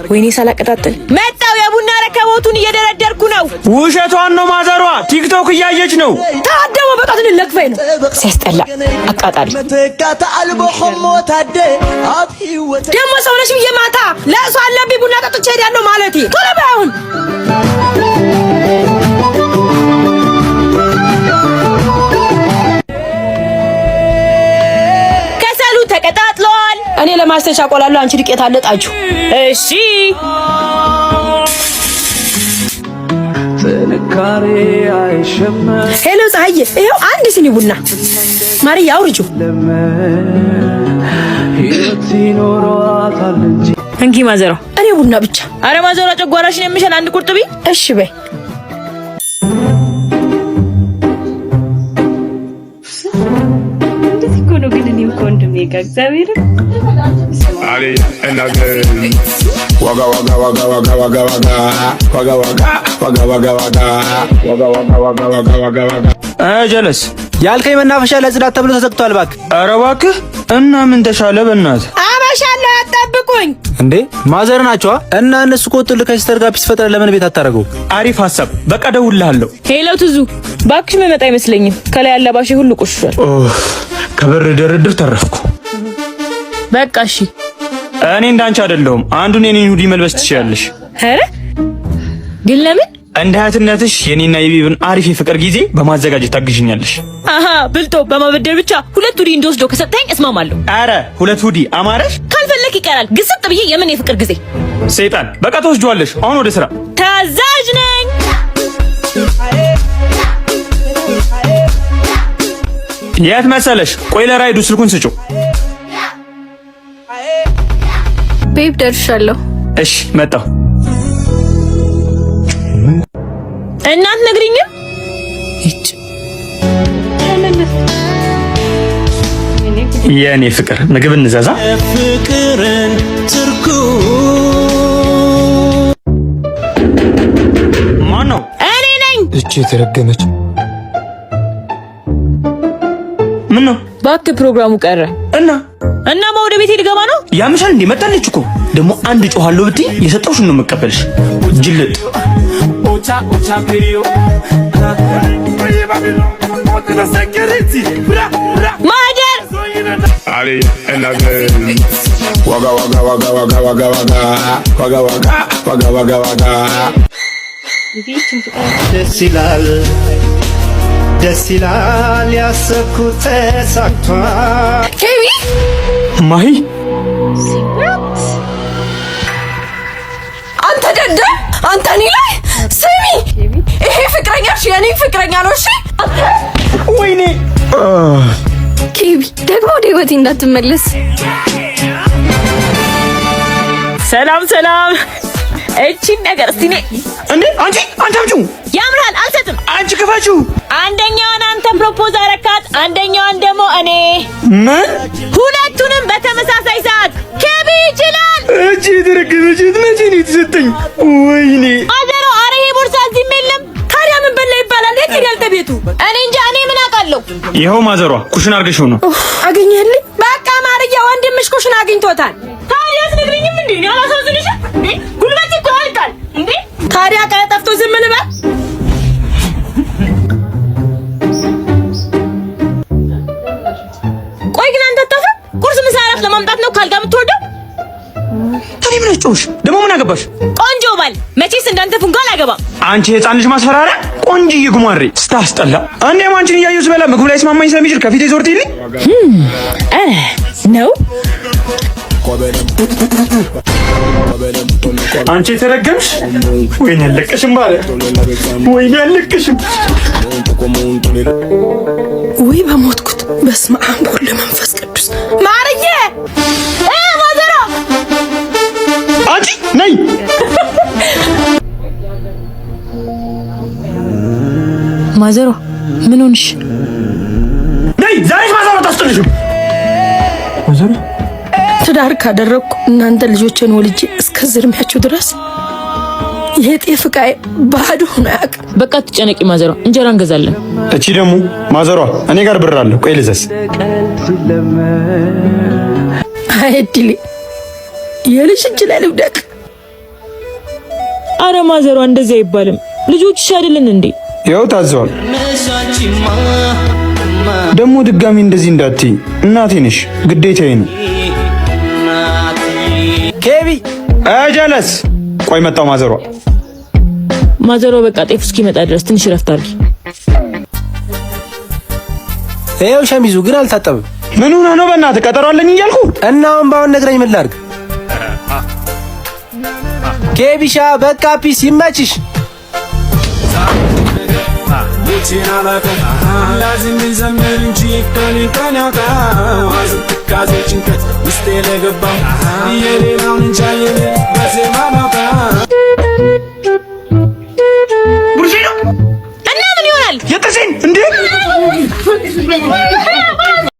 ወይኔ ሳላቀጣጥል መጣው የቡና ረከቦቱን እየደረደርኩ ነው። ውሸቷን ነው ማዘሯ ቲክቶክ እያየች ነው። ታደው በጣት ልለክፈይ ነው። ሲያስጠላ አቃጣሪ ደሞ ሰውነሽ ብዬ ማታ ለእሷ አለብኝ ቡና ጠጥቼ ሄዳለሁ ማለቴ ቶሎ በይ አሁን። ተቀጣጥሏል። እኔ ለማስተሻ ቆላለሁ አንቺ ዱቄት አለጣችሁ። እሺ ተነካሪ አይሸመ ሄሎ ፀሐዬ ይሄው አንድ ሲኒ ቡና ማርያ አውርጁ እንኪ ማዘሯ እኔ ቡና ብቻ። አረ ማዘሯ ጨጓራሽን የሚሸን አንድ ቁርጥ ቢ። እሺ በይ እግዚአብሔር አለ እናገ ዋጋ ዋጋ ዋጋ ዋጋ ዋጋ ዋጋ ዋጋ ዋጋ ዋጋ ዋጋ ዋጋ ዋጋ ጀለስ ያልከኝ መናፈሻ ለጽዳት ተብሎ ተዘግቷል። እባክህ ኧረ እባክህ እና ምን ተሻለ? በእናትህ አበሻለሁ አጠብቁኝ እንዴ ማዘር ናቸዋ እና እነሱ ቆጥል ከሲስተር ጋር ፒስ ፈጥረ ለምን ቤት አታረገው? አሪፍ ሐሳብ በቃ ደውልልሃለሁ። ሄሎ ትዙ እባክሽ መመጣ አይመስለኝም ከላይ ያለባሽ ሁሉ ቆሽሿል። ከበር ድርድር ተረፍኩ። በቃ እሺ እኔ እንዳንቺ አይደለሁም። አንዱን የኔን ሁዲ መልበስ ትችያለሽ። ኧረ ግን ለምን? እንደ እህትነትሽ የኔና የቢብን አሪፍ የፍቅር ጊዜ በማዘጋጀት ታግዥኛለሽ። አሃ ብልጦ በማበደር ብቻ ሁለት ሁዲ እንደወስዶ ከሰጠኝ እስማማለሁ። ኧረ ሁለት ሁዲ አማረሽ? ካልፈለክ ይቀራል። ግስጥ ብዬ የምን የፍቅር ጊዜ ሰይጣን። በቃ ተወስጇለሽ። አሁን ወደ ስራ። ታዛዥ ነኝ። የት መሰለሽ? ቆይ ለራይዱ ስልኩን ስጪው። ቤብ ደርሻለሁ። እሺ መጣሁ። እናት ነግሪኝም እጭ የኔ ፍቅር ምግብ እንዘዛ። ፍቅርን ትርኩ ማን ነው? እኔ ነኝ። እቺ የተረገመች ምን ነው? ባክ ፕሮግራሙ ቀረ እና ወደ ቤቴ ልገባ ነው። ያምሻል እንዴ? መጣለች እኮ ደግሞ አንድ ጮሃለሁ ብትይ የሰጠውሽን ነው መቀበልሽ። ጅልጥ ኦቻ ፔሪዮ ማደር አለ እናገ ዋጋ ዋጋ ዋጋ ዋጋ ዋጋ ዋጋ ዋጋ ዋጋ ዋጋ ዋጋ ደስ ይላል ደስ ይላል ያሰብኩት ተሳክቷል። ኬቢ ማሂ አንተ ደደ አንተ እኔ ላይ ስሚ፣ ይሄ ፍቅረኛሽ የኔ ፍቅረኛ ነው። እሺ ወይኔ ኬቢ ደግሞ ወደ ህይወቴ እንዳትመለስ። ሰላም ሰላም። እቺን ነገር እስቲ ነኝ እንዴ አንቺ አምጪው። ያምራል አልሰጥም። አንቺ ክፈችው። አንደኛዋን አንተ ፕሮፖዝ አረካት፣ አንደኛዋን ደግሞ እኔ። ምን? ሁለቱንም በተመሳሳይ ሰዓት ኬቢ ይችላል። እቺ ድርግምሽ መቼ ነው የተሰጠኝ? ወይኔ አዘሮ አረ ይሄ ቦርሳ እዚህም የለም። ታዲያ ምን በላ ይባላል? የት ይላል ተቤቱ? እኔ እንጃ። እኔ ምን አውቃለሁ? ይኸው ማዘሯ ኩሽና አርገሽው ነው። አገኘህልኝ? በቃ ማርያ ወንድምሽ ኩሽና አግኝቶታል። ታዲያ አስነግሪኝም እንዴ? ነው አላሳዝንሽ እንዴ? ጉልበት እኮ ያልቃል እንዴ? ታዲያ ቀጠፍቶ ዝም ልበል? ቆይ ግን አንተ አታፍርም? ቁርስ ምሳ እራት ለማምጣት ነው ካልጋ የምትወርደው? ታዲያ ምን አጨውሽ? ደግሞ ምን አገባሽ? ቆንጆ ባል መቼስ እንዳንተ ፉንጋ አላገባም። አንቺ የሕፃን ልጅ ማስፈራሪያ ቆንጆዬ ጉማሬ ስታስጠላ። እኔም አንቺን እያየሁ ስበላ ምግብ ላይ ስማማኝ ስለሚችል ከፊቴ ዞርትልኝ ነው። አንቺ የተረገምሽ ወይኔ ያለቀሽም ባለ ወይኔ ያለቀሽም ወይ በሞትኩት። በስመ አብ ወወልድ ወመንፈስ ቅዱስ። ማርዬ ማዘሯ አንቺ ነይ። ማዘሯ ምን ሆንሽ? ነይ ዛሬ ማዘሯ ታስጥልሽ። ማዘሯ ትዳር ካደረኩ እናንተ ልጆችን ወልጄ እስከ ዝርሚያችሁ ድረስ የጤፍ ዕቃዬ ባዶ ሆኖ አያውቅም። በቃ ትጨነቂ ማዘሯ፣ እንጀራ እንገዛለን። እቺ ደግሞ ማዘሯ እኔ ጋር ብር አለ፣ ቆይ ልዘዝ። አይድሊ የልጅ እጅ ላይ ልውደቅ። አረ ማዘሯ እንደዚህ አይባልም። ልጆችሽ አይደለን እንዴ? ያው ታዘዋል። ደግሞ ድጋሚ እንደዚህ እንዳትይ፣ እናቴ ነሽ፣ ግዴታዬ ነው። ኬቢ ጀለስ ቆይ መጣው። ማዘሯ በቃ ጤፍ እስኪመጣ ድረስ ትንሽ ረፍት አድርጊ። ይኸው ሸሚዙ ግን አልታጠብም። ምን ሆነ ነው? በእናትህ ቀጠሮ አለኝ እያልኩ እና አሁን ባሁን ነግረኝ ምን ላድርግ? ኬቢሻ በቃ ፒስ ይመችሽ። ላዚም ዘመር እንጂ ከሊቀን ያውቃ